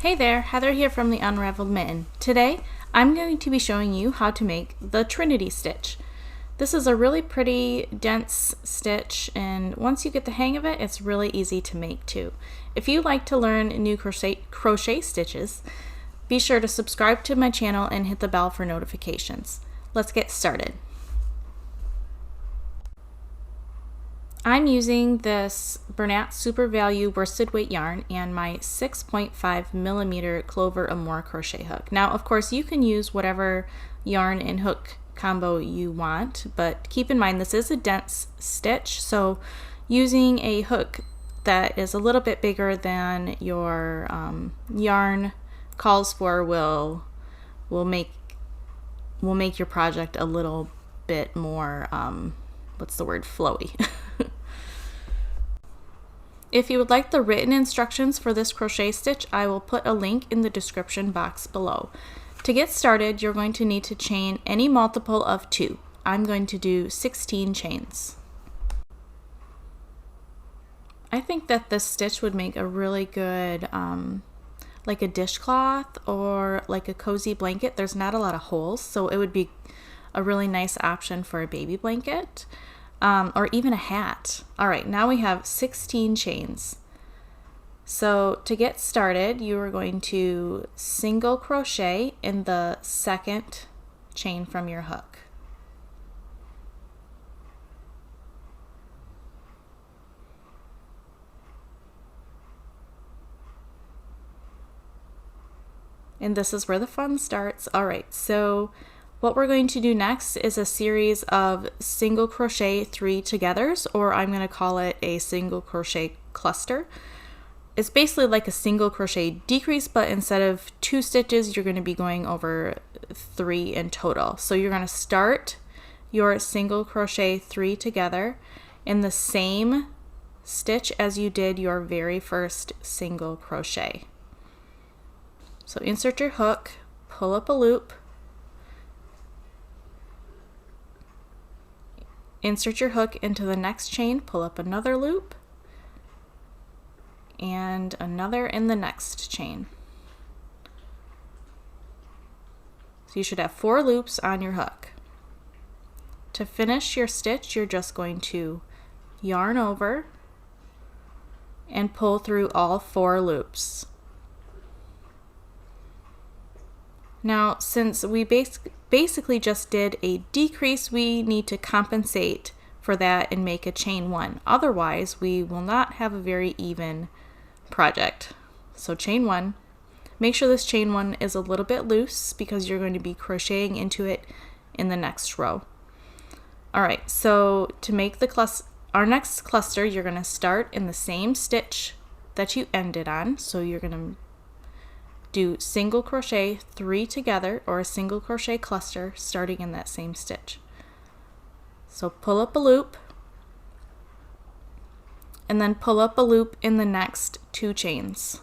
Hey there, Heather here from the Unraveled Mitten. Today, I'm going to be showing you how to make the Trinity stitch. This is a really pretty dense stitch, and once you get the hang of it, it's really easy to make too. If you like to learn new crochet stitches, be sure to subscribe to my channel and hit the bell for notifications. Let's get started. I'm using this Bernat Super Value worsted weight yarn and my 6.5 millimeter Clover Amour crochet hook. Now, of course, you can use whatever yarn and hook combo you want, but keep in mind this is a dense stitch, so using a hook that is a little bit bigger than your yarn calls for will make your project a little bit more flowy. If you would like the written instructions for this crochet stitch, I will put a link in the description box below. To get started, you're going to need to chain any multiple of 2. I'm going to do 16 chains. I think that this stitch would make a really good like a dishcloth or like a cozy blanket. There's not a lot of holes, so it would be a really nice option for a baby blanket. Or even a hat. All right, now we have 16 chains. So to get started, you are going to single crochet in the second chain from your hook. And this is where the fun starts. All right, so what we're going to do next is a series of single crochet 3 togethers, or I'm going to call it a single crochet cluster. It's basically like a single crochet decrease, but instead of 2 stitches, you're going to be going over 3 in total. So you're going to start your single crochet 3 together in the same stitch as you did your very first single crochet. So insert your hook, pull up a loop, insert your hook into the next chain, pull up another loop, and another in the next chain. So you should have 4 loops on your hook. To finish your stitch, you're just going to yarn over and pull through all 4 loops. Now, since we basically just did a decrease, we need to compensate for that and make a chain 1. Otherwise, we will not have a very even project. So chain 1, make sure this chain 1 is a little bit loose because you're going to be crocheting into it in the next row. All right, so to make our next cluster, you're going to start in the same stitch that you ended on. So you're going to do single crochet 3 together, or a single crochet cluster starting in that same stitch. So pull up a loop and then pull up a loop in the next 2 chains.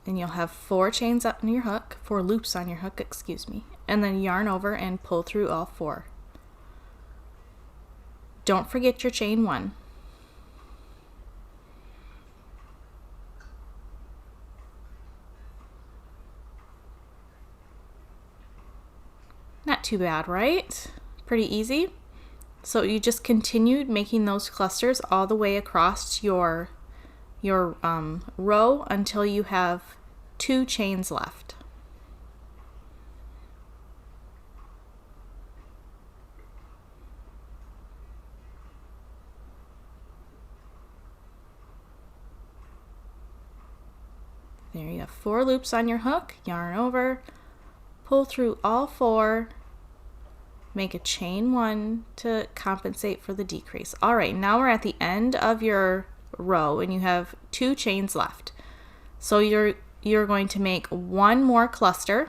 And you'll have 4 chains on your hook, 4 loops on your hook, excuse me, and then yarn over and pull through all 4. Don't forget your chain 1. Not too bad, right? Pretty easy. So you just continued making those clusters all the way across your row until you have 2 chains left. There you have 4 loops on your hook, yarn over, pull through all 4, make a chain 1 to compensate for the decrease. All right, now we're at the end of your row and you have 2 chains left. So you're going to make 1 more cluster,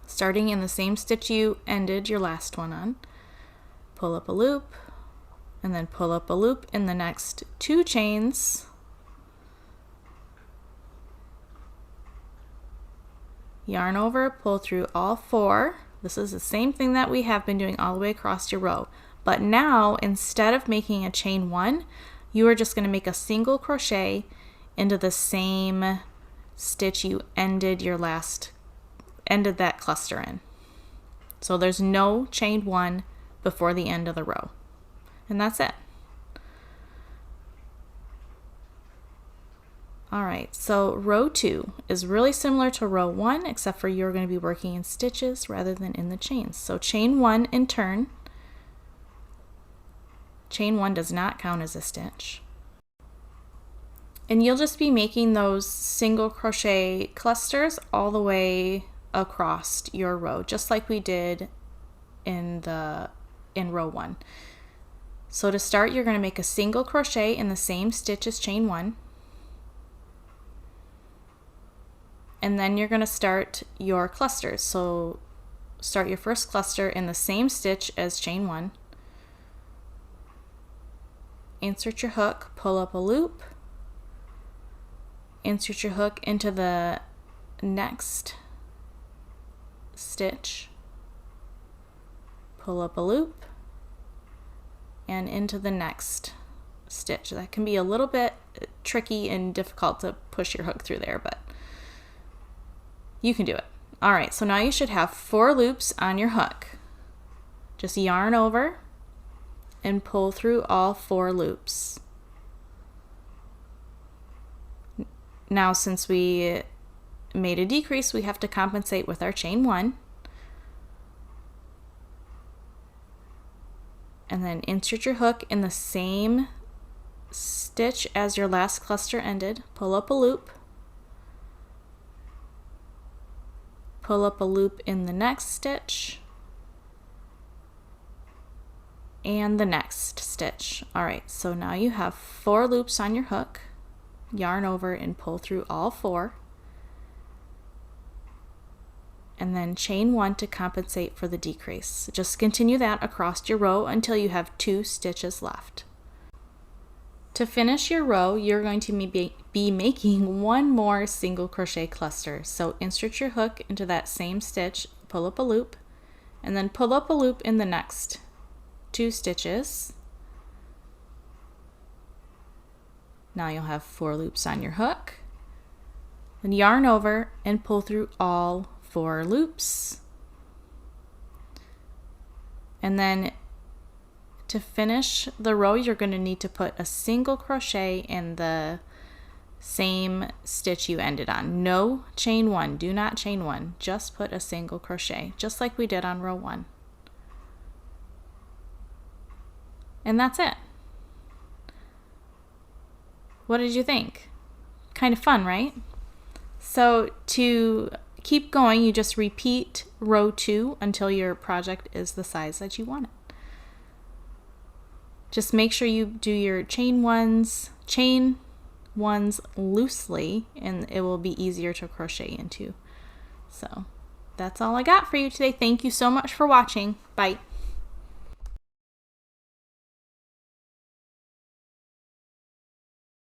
starting in the same stitch you ended your last one on. Pull up a loop, and then pull up a loop in the next 2 chains. Yarn over, pull through all 4. This is the same thing that we have been doing all the way across your row. But now, instead of making a chain 1, you are just going to make a single crochet into the same stitch you ended that cluster in. So there's no chain 1 before the end of the row. And that's it. Alright, so row 2 is really similar to row 1, except for you're going to be working in stitches rather than in the chains. So chain 1 in turn. Chain 1 does not count as a stitch. And you'll just be making those single crochet clusters all the way across your row, just like we did in row 1. So to start, you're going to make a single crochet in the same stitch as chain 1. And then you're going to start your clusters. So start your first cluster in the same stitch as chain 1. Insert your hook, pull up a loop, insert your hook into the next stitch, pull up a loop, and into the next stitch. That can be a little bit tricky and difficult to push your hook through there, but you can do it. Alright, so now you should have 4 loops on your hook. Just yarn over and pull through all 4 loops. Now, since we made a decrease, we have to compensate with our chain 1. And then insert your hook in the same stitch as your last cluster ended. Pull up a loop. Pull up a loop in the next stitch. And the next stitch. Alright, so now you have 4 loops on your hook. Yarn over and pull through all 4. And then chain 1 to compensate for the decrease. Just continue that across your row until you have 2 stitches left. To finish your row, you're going to be making 1 more single crochet cluster. So insert your hook into that same stitch, pull up a loop, and then pull up a loop in the next 2 stitches. Now you'll have 4 loops on your hook. Then yarn over and pull through all 4 loops. And then to finish the row, you're going to need to put a single crochet in the same stitch you ended on. No chain 1. Do not chain 1. Just put a single crochet, just like we did on row 1. And that's it. What did you think? Kind of fun, right? So to keep going, you just repeat row 2 until your project is the size that you want it. Just make sure you do your chain ones loosely, and it will be easier to crochet into. So that's all I got for you today. Thank you so much for watching. Bye.